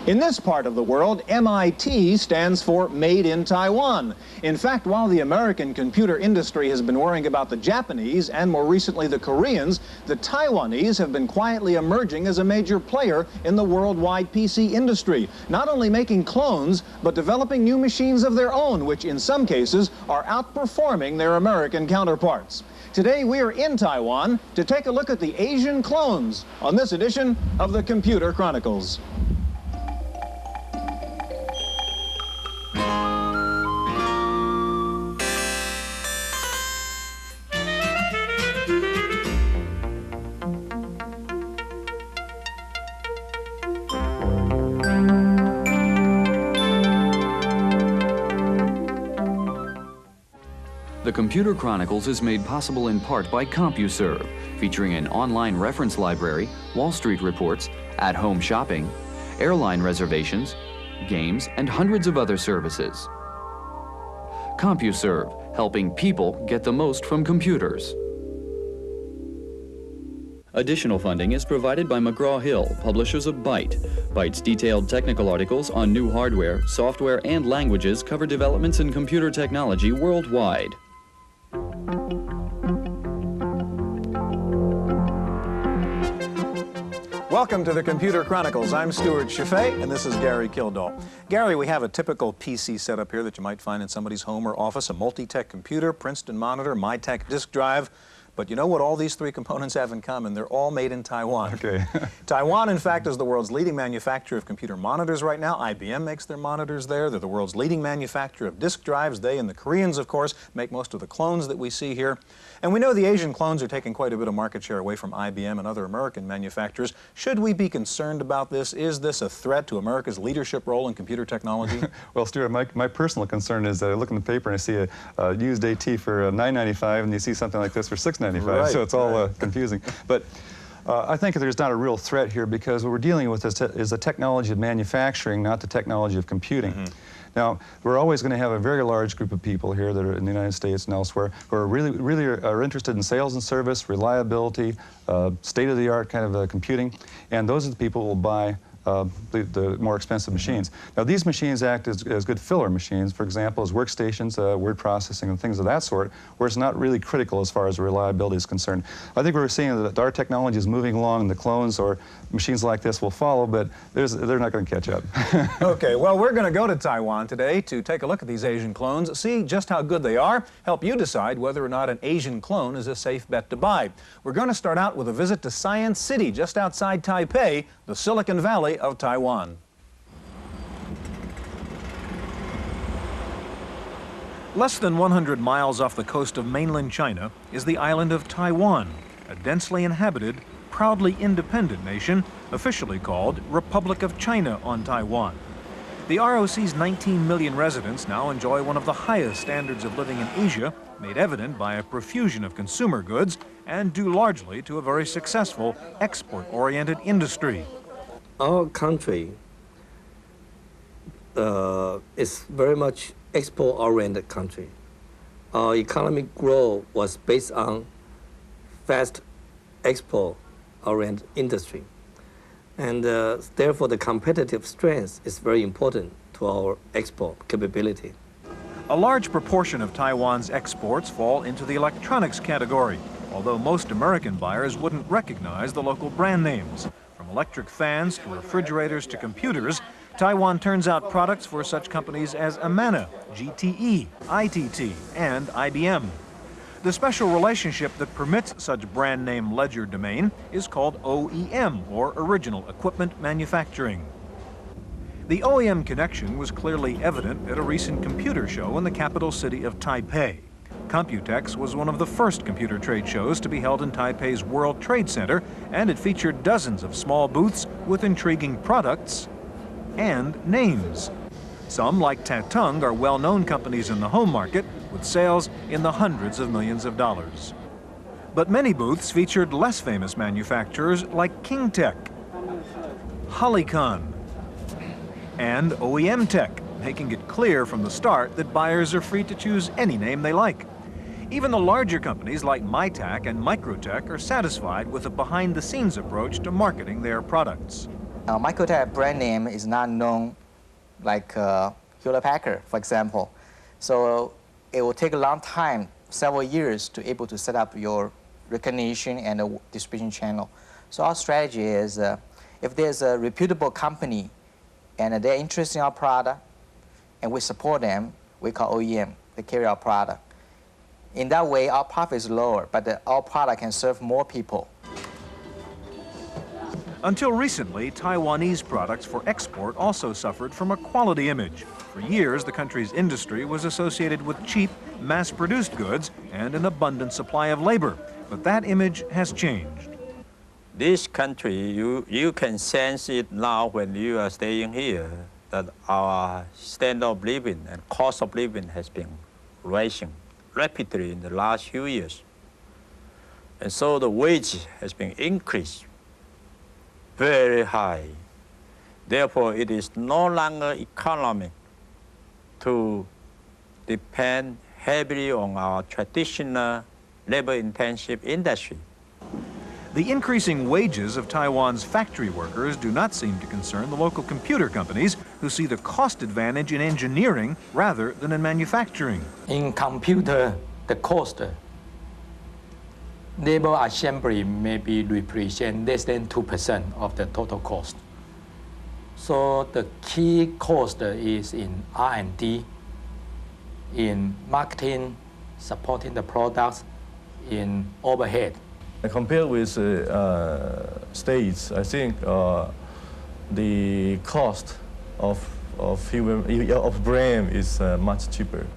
In this part of the world, MIT stands for Made in Taiwan. In fact, while the American computer industry has been worrying about the Japanese and more recently the Koreans, the Taiwanese have been quietly emerging as a major player in the worldwide PC industry, not only making clones, but developing new machines of their own, which in some cases are outperforming their American counterparts. Today we are in Taiwan to take a look at the Asian clones on this edition of the Computer Chronicles. The Computer Chronicles is made possible in part by CompuServe, featuring an online reference library, Wall Street reports, at-home shopping, airline reservations, games, and hundreds of other services. CompuServe, helping people get the most from computers. Additional funding is provided by McGraw-Hill, publishers of Byte. Byte's detailed technical articles on new hardware, software, and languages cover developments in computer technology worldwide. Welcome to the Computer Chronicles. I'm Stewart Cheifet, and this is Gary Kildall. Gary, we have a typical PC setup here that you might find in somebody's home or office, a multi-tech computer, Princeton monitor, MyTech disk drive. But you know what all these three components have in common? They're all made in Taiwan. Okay. Taiwan, in fact, is the world's leading manufacturer of computer monitors right now. IBM makes their monitors there. They're the world's leading manufacturer of disk drives. They and the Koreans, of course, make most of the clones that we see here. And we know the Asian clones are taking quite a bit of market share away from IBM and other American manufacturers. Should we be concerned about this? Is this a threat to America's leadership role in computer technology? Well, Stuart, my personal concern is that I look in the paper and I see a used AT for $9.95 and you see something like this for $6.95. Right, so it's all confusing. But I think there's not a real threat here because what we're dealing with is the technology of manufacturing, not the technology of computing. Mm-hmm. Now, we're always going to have a very large group of people here that are in the United States and elsewhere who are really are interested in sales and service, reliability, state-of-the-art kind of computing, and those are the people who will buy the more expensive machines. Now, these machines act as good filler machines, for example, as workstations, word processing, and things of that sort, where it's not really critical as far as reliability is concerned. I think we're seeing that our technology is moving along, and the clones or machines like this will follow, but they're not going to catch up. Okay, well, we're going to go to Taiwan today to take a look at these Asian clones, see just how good they are, help you decide whether or not an Asian clone is a safe bet to buy. We're going to start out with a visit to Science City, just outside Taipei, the Silicon Valley of Taiwan. Less than 100 miles off the coast of mainland China is the island of Taiwan, a densely inhabited, proudly independent nation, officially called Republic of China on Taiwan. The ROC's 19 million residents now enjoy one of the highest standards of living in Asia, made evident by a profusion of consumer goods and due largely to a very successful export-oriented industry. Our country is very much export-oriented country. Our economic growth was based on fast export-oriented industry. And therefore the competitive strength is very important to our export capability. A large proportion of Taiwan's exports fall into the electronics category, although most American buyers wouldn't recognize the local brand names. From electric fans to refrigerators to computers, Taiwan turns out products for such companies as Amana, GTE, ITT, and IBM. The special relationship that permits such brand name ledger domain is called OEM, or Original Equipment Manufacturing. The OEM connection was clearly evident at a recent computer show in the capital city of Taipei. Computex was one of the first computer trade shows to be held in Taipei's World Trade Center, and it featured dozens of small booths with intriguing products and names. Some, like Tatung, are well-known companies in the home market, with sales in the hundreds of millions of dollars. But many booths featured less famous manufacturers like KingTech, Hollycon, and OEM Tech, making it clear from the start that buyers are free to choose any name they like. Even the larger companies like MyTac and Microtech are satisfied with a behind-the-scenes approach to marketing their products. Microtech brand name is not known like Hewlett-Packard, for example. So it will take a long time, several years, to able to set up your recognition and a distribution channel. So our strategy is, if there's a reputable company and they're interested in our product, and we support them, we call OEM, they carry our product. In that way, our profit is lower, but our product can serve more people. Until recently, Taiwanese products for export also suffered from a quality image. For years, the country's industry was associated with cheap, mass-produced goods and an abundant supply of labor. But that image has changed. This country, you can sense it now when you are staying here, that our standard of living and cost of living has been rising rapidly in the last few years. And so the wage has been increased very high. Therefore, it is no longer economic to depend heavily on our traditional labor-intensive industry. The increasing wages of Taiwan's factory workers do not seem to concern the local computer companies, who see the cost advantage in engineering rather than in manufacturing. In computer, the cost, labor assembly maybe represent less than 2% of the total cost. So the key cost is in R&D, in marketing, supporting the products, in overhead. Compared with states, I think the cost of brain is much cheaper.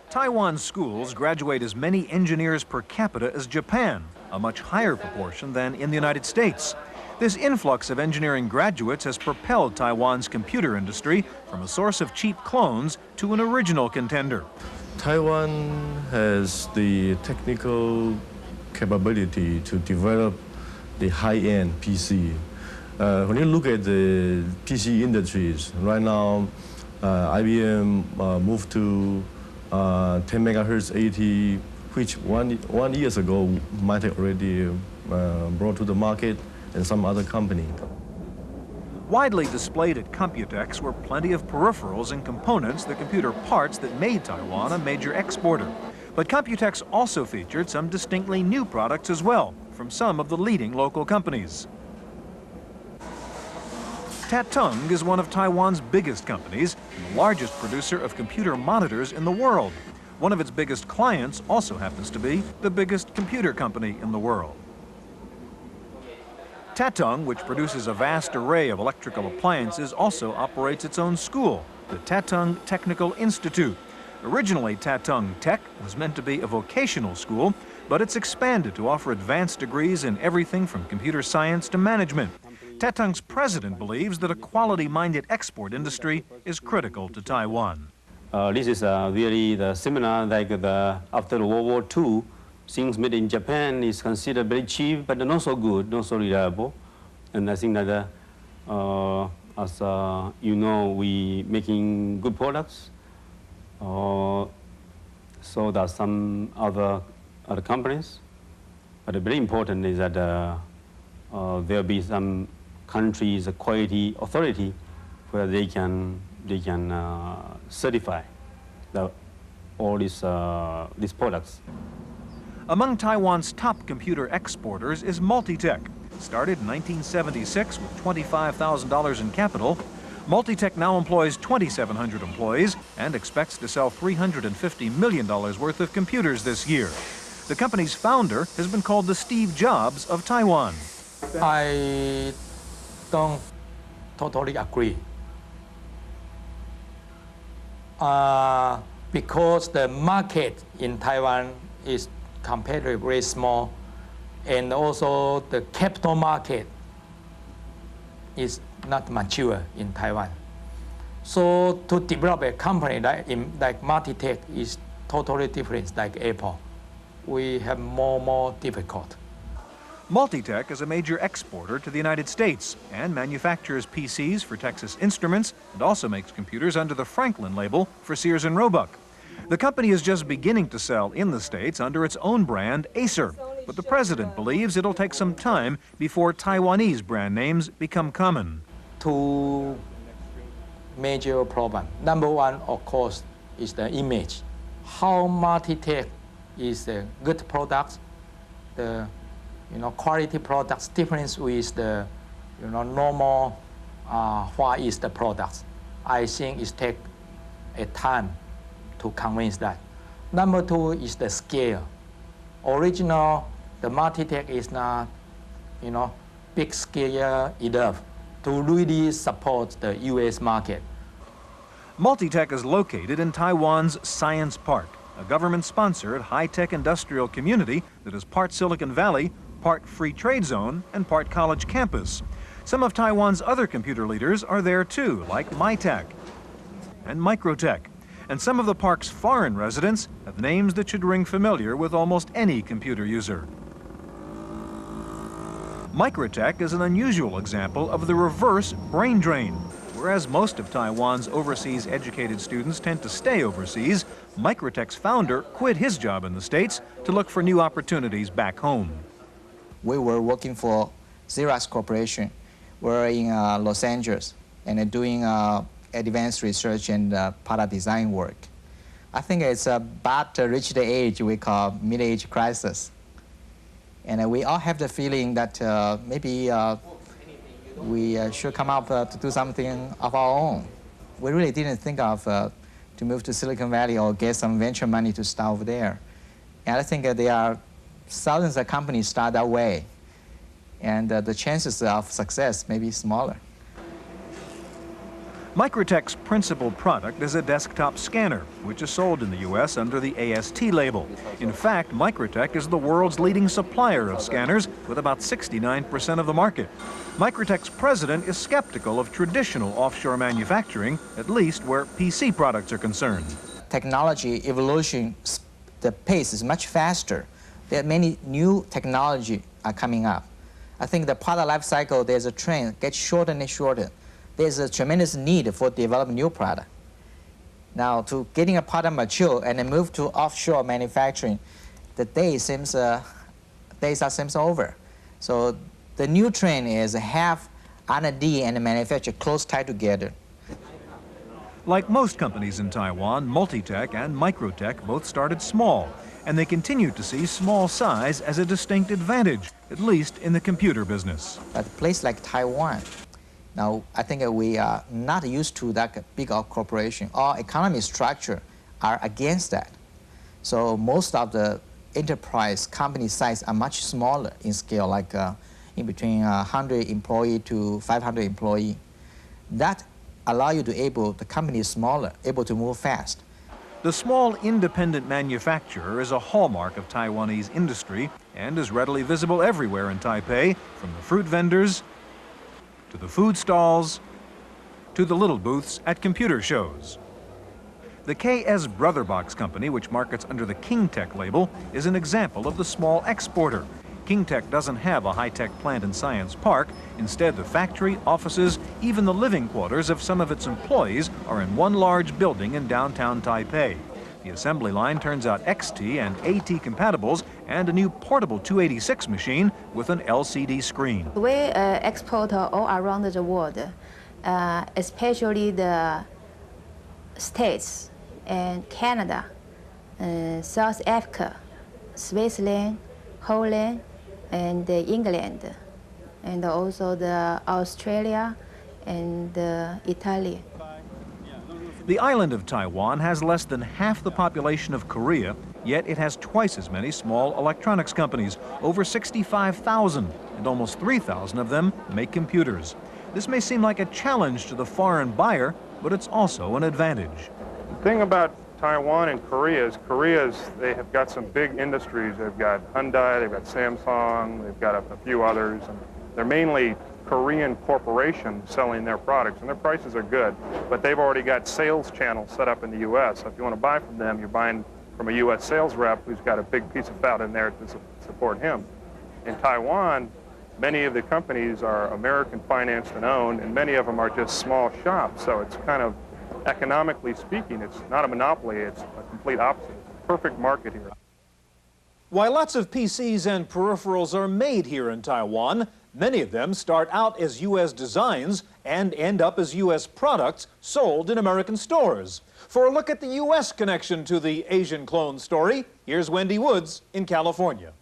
Taiwan schools graduate as many engineers per capita as Japan, a much higher proportion than in the United States. This influx of engineering graduates has propelled Taiwan's computer industry from a source of cheap clones to an original contender. Taiwan has the technical capability to develop the high-end PC. When you look at the PC industries, right now, IBM moved to 10 megahertz 80, which one years ago might have already brought to the market, and some other company. Widely displayed at Computex were plenty of peripherals and components, the computer parts that made Taiwan a major exporter. But Computex also featured some distinctly new products as well, from some of the leading local companies. Tatung is one of Taiwan's biggest companies and the largest producer of computer monitors in the world. One of its biggest clients also happens to be the biggest computer company in the world. Tatung, which produces a vast array of electrical appliances, also operates its own school, the Tatung Technical Institute. Originally, Tatung Tech was meant to be a vocational school, but it's expanded to offer advanced degrees in everything from computer science to management. Tatung's president believes that a quality-minded export industry is critical to Taiwan. This is really similar like after World War II. Things made in Japan is considered very cheap, but not so good, not so reliable. And I think that, as you know, we making good products. So there are some other companies. But very important is that there'll be some countries, quality authority, where they can certify all these products. Among Taiwan's top computer exporters is Multitech. Started in 1976 with $25,000 in capital, Multitech now employs 2,700 employees and expects to sell $350 million worth of computers this year. The company's founder has been called the Steve Jobs of Taiwan. I don't totally agree. Because the market in Taiwan is comparatively very small, and also the capital market is not mature in Taiwan. So to develop a company like Multitech is totally different like Apple. We have more difficult. Multitech is a major exporter to the United States and manufactures PCs for Texas Instruments and also makes computers under the Franklin label for Sears and Roebuck. The company is just beginning to sell in the States under its own brand, Acer. But the president believes it'll take some time before Taiwanese brand names become common. Two major problems. Number one, of course, is the image. How Multitech is a good product, the quality products difference with the normal Far East products. I think it takes a time to convince that. Number two is the scale. Original, the Multitech is not, big scale enough to really support the U.S. market. Multitech is located in Taiwan's Science Park, a government-sponsored high-tech industrial community that is part Silicon Valley, part free trade zone, and part college campus. Some of Taiwan's other computer leaders are there too, like MyTech and Microtech. And some of the park's foreign residents have names that should ring familiar with almost any computer user. Microtech is an unusual example of the reverse brain drain. Whereas most of Taiwan's overseas educated students tend to stay overseas, Microtech's founder quit his job in the States to look for new opportunities back home. We were working for Xerox Corporation. We're in Los Angeles and doing advanced research and product design work. I think it's about to reach the age we call mid-age crisis. And we all have the feeling that maybe we should come up to do something of our own. We really didn't think of to move to Silicon Valley or get some venture money to start over there. And I think there are thousands of companies start that way. And the chances of success may be smaller. Microtech's principal product is a desktop scanner, which is sold in the U.S. under the AST label. In fact, Microtech is the world's leading supplier of scanners, with about 69% of the market. Microtech's president is skeptical of traditional offshore manufacturing, at least where PC products are concerned. Technology evolution, the pace is much faster. There are many new technology are coming up. I think the product life cycle, there's a trend, gets shorter and shorter. There's a tremendous need for developing new product. Now, to getting a product mature and then move to offshore manufacturing, the days are seems over. So the new trend is have R&D and manufacture close tied together. Like most companies in Taiwan, Multitech and Microtech both started small, and they continue to see small size as a distinct advantage, at least in the computer business. At a place like Taiwan, now I think we are not used to that big corporation. Our economy structure are against that. So most of the enterprise company size are much smaller in scale, like in between 100 employee to 500 employee. That allow you to the company is smaller, able to move fast. The small independent manufacturer is a hallmark of Taiwanese industry and is readily visible everywhere in Taipei, from the fruit vendors to the food stalls to the little booths at computer shows. The KS Brotherbox company, which markets under the KingTech label, is an example of the small exporter. KingTech doesn't have a high-tech plant in Science Park. Instead, the factory, offices, even the living quarters of some of its employees are in one large building in downtown Taipei. The assembly line turns out XT and AT compatibles and a new portable 286 machine with an LCD screen. We export all around the world, especially the States and Canada, South Africa, Switzerland, Holland, and England, and also the Australia and Italy. The island of Taiwan has less than half the population of Korea, yet it has twice as many small electronics companies, over 65,000, and almost 3,000 of them make computers. This may seem like a challenge to the foreign buyer, but it's also an advantage. The thing about Taiwan and Korea is they have got some big industries. They've got Hyundai, they've got Samsung, they've got a few others. And they're mainly Korean corporations selling their products, and their prices are good. But they've already got sales channels set up in the U.S. So if you want to buy from them, you're buying from a U.S. sales rep who's got a big piece of fat in there to support him. In Taiwan, many of the companies are American financed and owned, and many of them are just small shops. So it's kind of, economically speaking, it's not a monopoly, it's a complete opposite. It's a perfect market here. While lots of PCs and peripherals are made here in Taiwan, many of them start out as U.S. designs and end up as U.S. products sold in American stores. For a look at the U.S. connection to the Asian clone story, here's Wendy Woods in California.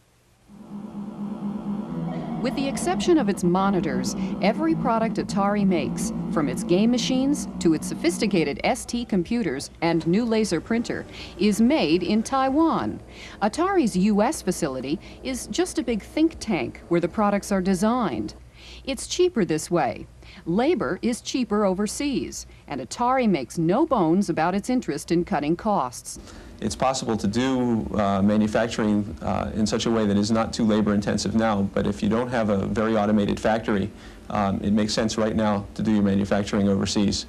With the exception of its monitors, every product Atari makes, from its game machines to its sophisticated ST computers and new laser printer, is made in Taiwan. Atari's U.S. facility is just a big think tank where the products are designed. It's cheaper this way. Labor is cheaper overseas, and Atari makes no bones about its interest in cutting costs. It's possible to do manufacturing in such a way that is not too labor intensive now, but if you don't have a very automated factory, it makes sense right now to do your manufacturing overseas.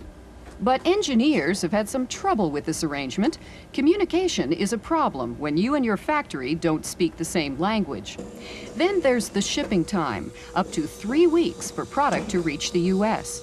But engineers have had some trouble with this arrangement. Communication is a problem when you and your factory don't speak the same language. Then there's the shipping time, up to 3 weeks for product to reach the U.S.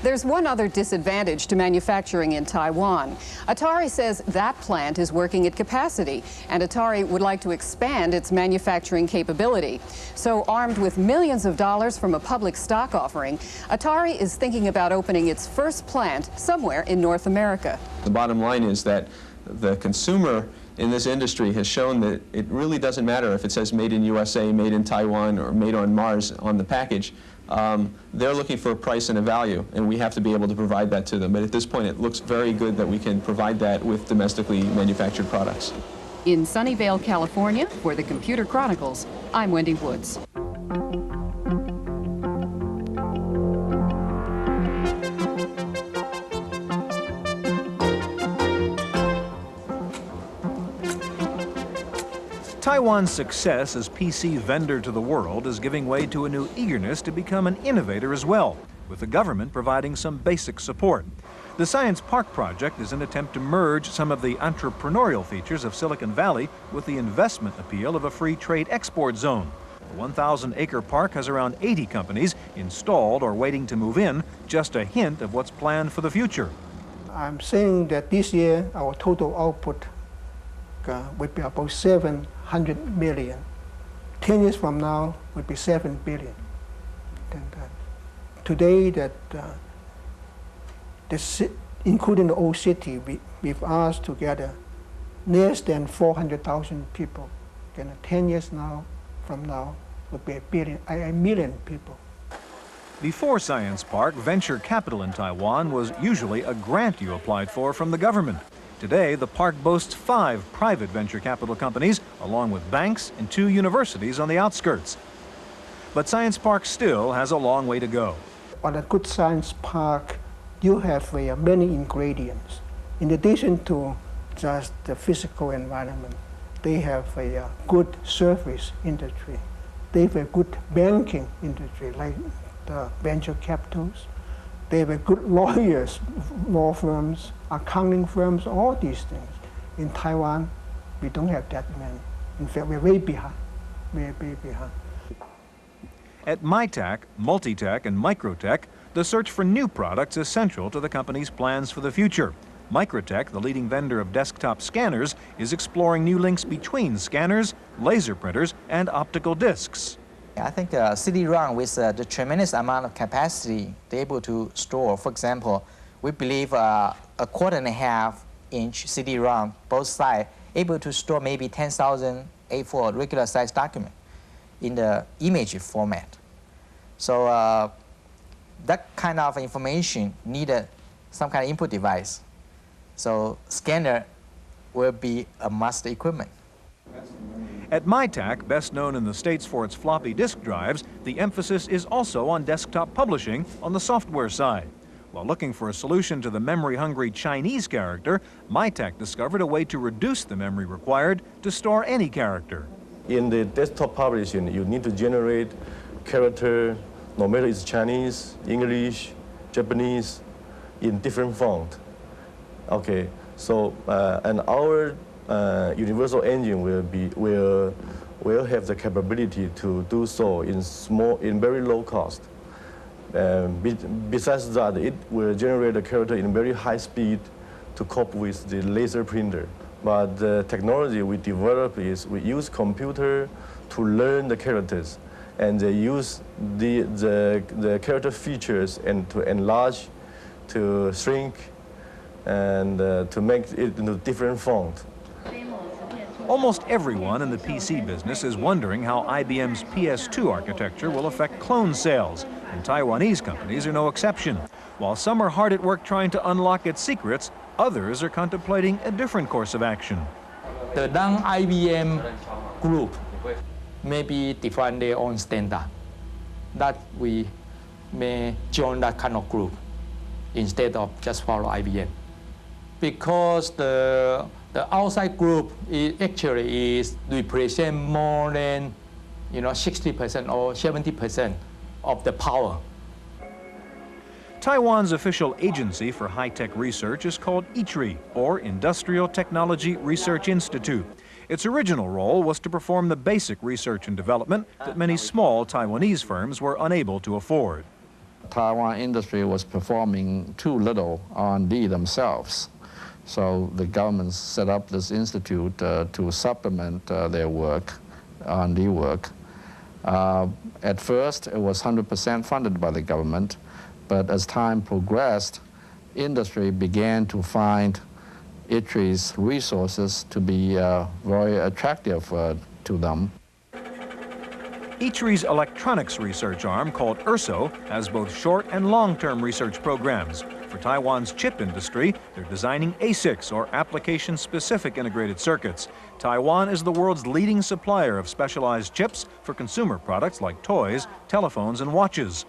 There's one other disadvantage to manufacturing in Taiwan. Atari says that plant is working at capacity, and Atari would like to expand its manufacturing capability. So, armed with millions of dollars from a public stock offering, Atari is thinking about opening its first plant somewhere in North America. The bottom line is that the consumer in this industry has shown that it really doesn't matter if it says made in USA, made in Taiwan, or made on Mars on the package. They're looking for a price and a value, and we have to be able to provide that to them. But at this point, it looks very good that we can provide that with domestically manufactured products. In Sunnyvale, California, for the Computer Chronicles, I'm Wendy Woods. Taiwan's success as PC vendor to the world is giving way to a new eagerness to become an innovator as well, with the government providing some basic support. The Science Park project is an attempt to merge some of the entrepreneurial features of Silicon Valley with the investment appeal of a free trade export zone. The 1,000-acre park has around 80 companies installed or waiting to move in, just a hint of what's planned for the future. I'm saying that this year our total output would be about 700 million. 10 years from now would be 7 billion. Today, including the old city, with us together, less than 400,000 people. 10 years from now would be a million people. Before Science Park, venture capital in Taiwan was usually a grant you applied for from the government. Today, the park boasts 5 private venture capital companies, along with banks and 2 universities on the outskirts. But Science Park still has a long way to go. On a good science park, you have many ingredients. In addition to just the physical environment, they have a good service industry. They have a good banking industry, like the venture capitals. They have good lawyers, law firms, accounting firms, all these things. In Taiwan, we don't have that many. In fact, we're way behind. We're way behind. At MyTech, Multitech, and Microtech, the search for new products is central to the company's plans for the future. Microtech, the leading vendor of desktop scanners, is exploring new links between scanners, laser printers, and optical discs. I think CD-ROM with the tremendous amount of capacity they're able to store. For example, we believe a 1.5-inch CD-ROM, both sides, able to store maybe 10,000 A4 regular size document in the image format. So that kind of information needed some kind of input device. So scanner will be a must equipment. At MyTech, best known in the States for its floppy disk drives, the emphasis is also on desktop publishing on the software side. While looking for a solution to the memory-hungry Chinese character, MyTech discovered a way to reduce the memory required to store any character. In the desktop publishing, you need to generate character, no matter it's Chinese, English, Japanese, in different font. Okay, so and our universal engine will have the capability to do so in very low cost. Besides that, it will generate a character in very high speed to cope with the laser printer but the technology we develop is we use computer to learn the characters, and they use the character features and to enlarge, to shrink, and to make it into different font. Almost everyone in the PC business is wondering how IBM's PS2 architecture will affect clone sales, and Taiwanese companies are no exception. While some are hard at work trying to unlock its secrets, others are contemplating a different course of action. The non-IBM group maybe define their own standard, that we may join that kind of group instead of just follow IBM. Because the outside group actually represent more than 60% or 70% of the power. Taiwan's official agency for high-tech research is called ITRI, or Industrial Technology Research Institute. Its original role was to perform the basic research and development that many small Taiwanese firms were unable to afford. Taiwan industry was performing too little R&D themselves. So the government set up this institute to supplement their work, R&D work. At first, it was 100% funded by the government, but as time progressed, industry began to find ITRI's resources to be very attractive to them. ITRI's electronics research arm, called ERSO, has both short and long-term research programs. For Taiwan's chip industry, they're designing ASICs, or application-specific integrated circuits. Taiwan is the world's leading supplier of specialized chips for consumer products like toys, telephones, and watches.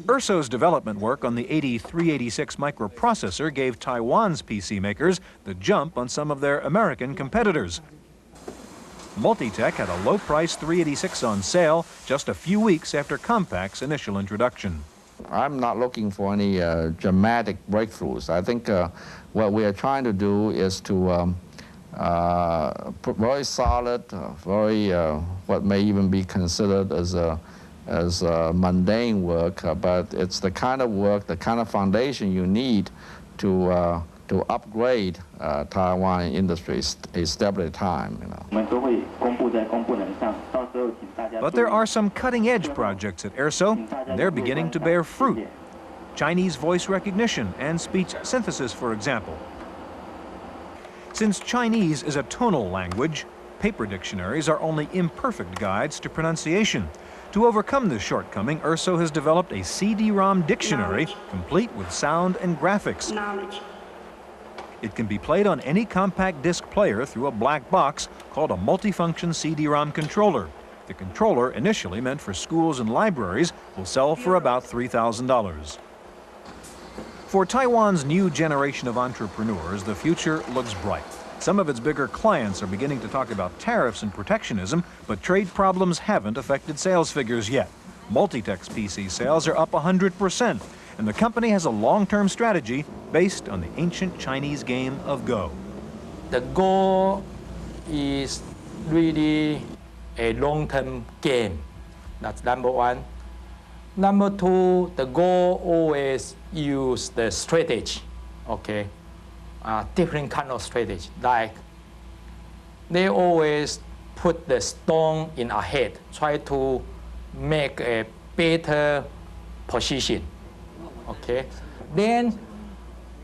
ERSO's development work on the 8386 microprocessor gave Taiwan's PC makers the jump on some of their American competitors. Multitech had a low-price 386 on sale just a few weeks after Compact's initial introduction. I'm not looking for any dramatic breakthroughs. I think what we are trying to do is to put very solid, very what may even be considered as mundane work, but it's the kind of work, the kind of foundation you need to upgrade Taiwan industry a step at a time. But there are some cutting-edge projects at ERSO, and they're beginning to bear fruit. Chinese voice recognition and speech synthesis, for example. Since Chinese is a tonal language, paper dictionaries are only imperfect guides to pronunciation. To overcome this shortcoming, ERSO has developed a CD-ROM dictionary complete with sound and graphics. It can be played on any compact disc player through a black box called a multifunction CD-ROM controller. The controller, initially meant for schools and libraries, will sell for about $3,000. For Taiwan's new generation of entrepreneurs, the future looks bright. Some of its bigger clients are beginning to talk about tariffs and protectionism, but trade problems haven't affected sales figures yet. Multitech's PC sales are up 100%, and the company has a long-term strategy based on the ancient Chinese game of Go. The Go is really a long-term game. That's number one. Number two, the Go always use the strategy, okay? Different kind of strategy. Like, they always put the stone in ahead, try to make a better position, okay? Then,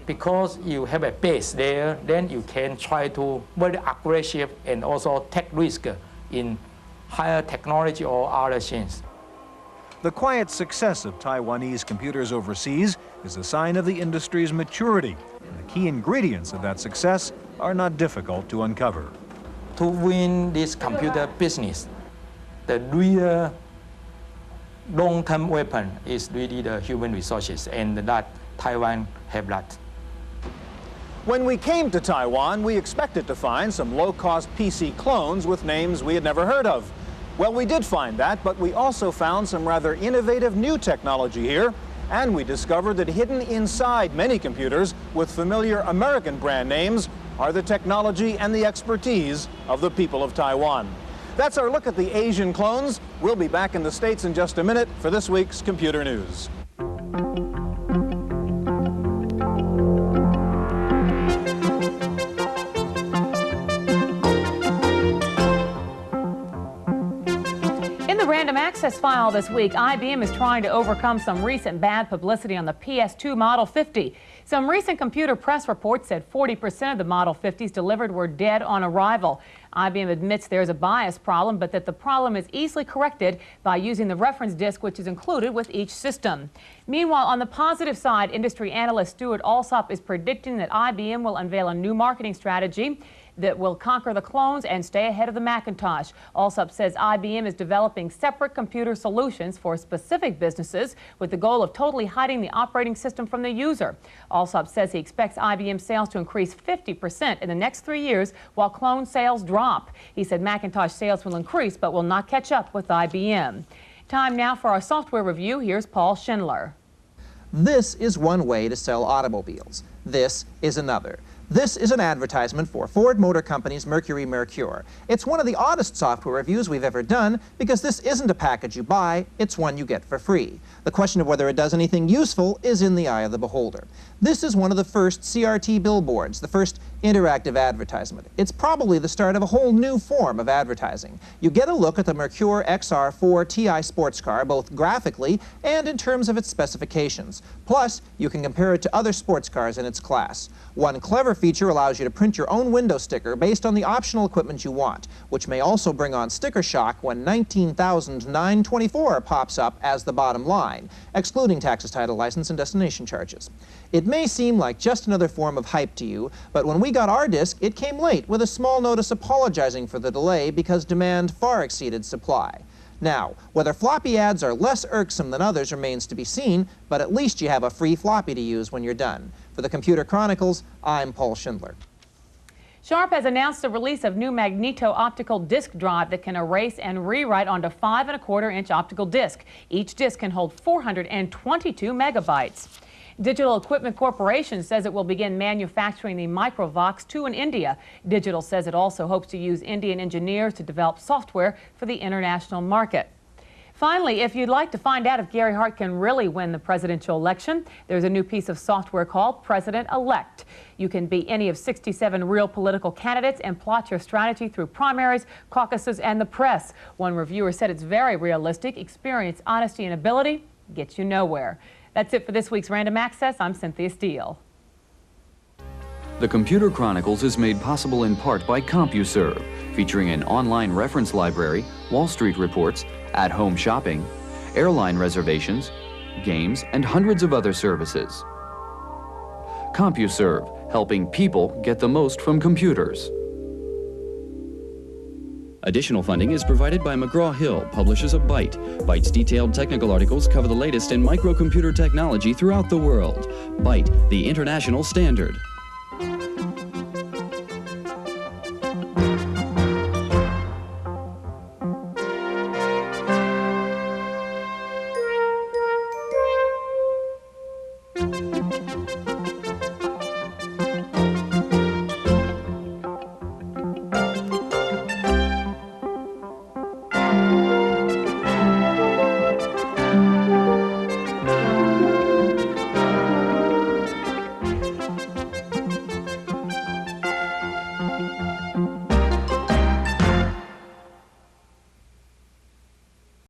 because you have a base there, then you can try to very aggressive and also take risk in higher technology or other things. The quiet success of Taiwanese computers overseas is a sign of the industry's maturity, and the key ingredients of that success are not difficult to uncover. To win this computer business, the real long-term weapon is really the human resources, and that Taiwan have that. When we came to Taiwan, we expected to find some low-cost PC clones with names we had never heard of. Well, we did find that, but we also found some rather innovative new technology here, and we discovered that hidden inside many computers with familiar American brand names are the technology and the expertise of the people of Taiwan. That's our look at the Asian clones. We'll be back in the States in just a minute for this week's Computer News. Random Access File this week. IBM is trying to overcome some recent bad publicity on the PS2 Model 50. Some recent computer press reports said 40% of the Model 50s delivered were dead on arrival. IBM admits there's a bias problem, but that the problem is easily corrected by using the reference disk which is included with each system. Meanwhile, on the positive side, industry analyst Stewart Cheifet is predicting that IBM will unveil a new marketing strategy that will conquer the clones and stay ahead of the Macintosh. Cheifet says IBM is developing separate computer solutions for specific businesses with the goal of totally hiding the operating system from the user. Cheifet says he expects IBM sales to increase 50% in the next 3 years while clone sales drop. He said Macintosh sales will increase but will not catch up with IBM. Time now for our software review. Here's Paul Schindler. This is one way to sell automobiles. This is another. This is an advertisement for Ford Motor Company's Mercury Mercure. It's one of the oddest software reviews we've ever done because this isn't a package you buy, it's one you get for free. The question of whether it does anything useful is in the eye of the beholder. This is one of the first CRT billboards, the first interactive advertisement. It's probably the start of a whole new form of advertising. You get a look at the Mercure XR4 TI sports car, both graphically and in terms of its specifications. Plus, you can compare it to other sports cars in its class. One clever feature allows you to print your own window sticker based on the optional equipment you want, which may also bring on sticker shock when 19,924 pops up as the bottom line, excluding taxes, title, license, and destination charges. It may seem like just another form of hype to you, but when we got our disc, it came late with a small notice apologizing for the delay because demand far exceeded supply. Now, whether floppy ads are less irksome than others remains to be seen, but at least you have a free floppy to use when you're done. For the Computer Chronicles, I'm Paul Schindler. Sharp has announced the release of new magneto-optical disk drive that can erase and rewrite onto 5¼ optical disc. Each disc can hold 422 megabytes. Digital Equipment Corporation says it will begin manufacturing the Microvox 2 in India. Digital says it also hopes to use Indian engineers to develop software for the international market. Finally, if you'd like to find out if Gary Hart can really win the presidential election, there's a new piece of software called President-Elect. You can be any of 67 real political candidates and plot your strategy through primaries, caucuses, and the press. One reviewer said it's very realistic. Experience, honesty, and ability gets you nowhere. That's it for this week's Random Access. I'm Cynthia Steele. The Computer Chronicles is made possible in part by CompuServe, featuring an online reference library, Wall Street reports, at-home shopping, airline reservations, games, and hundreds of other services. CompuServe, helping people get the most from computers. Additional funding is provided by McGraw-Hill, publishers of Byte. Byte's detailed technical articles cover the latest in microcomputer technology throughout the world. Byte, the international standard.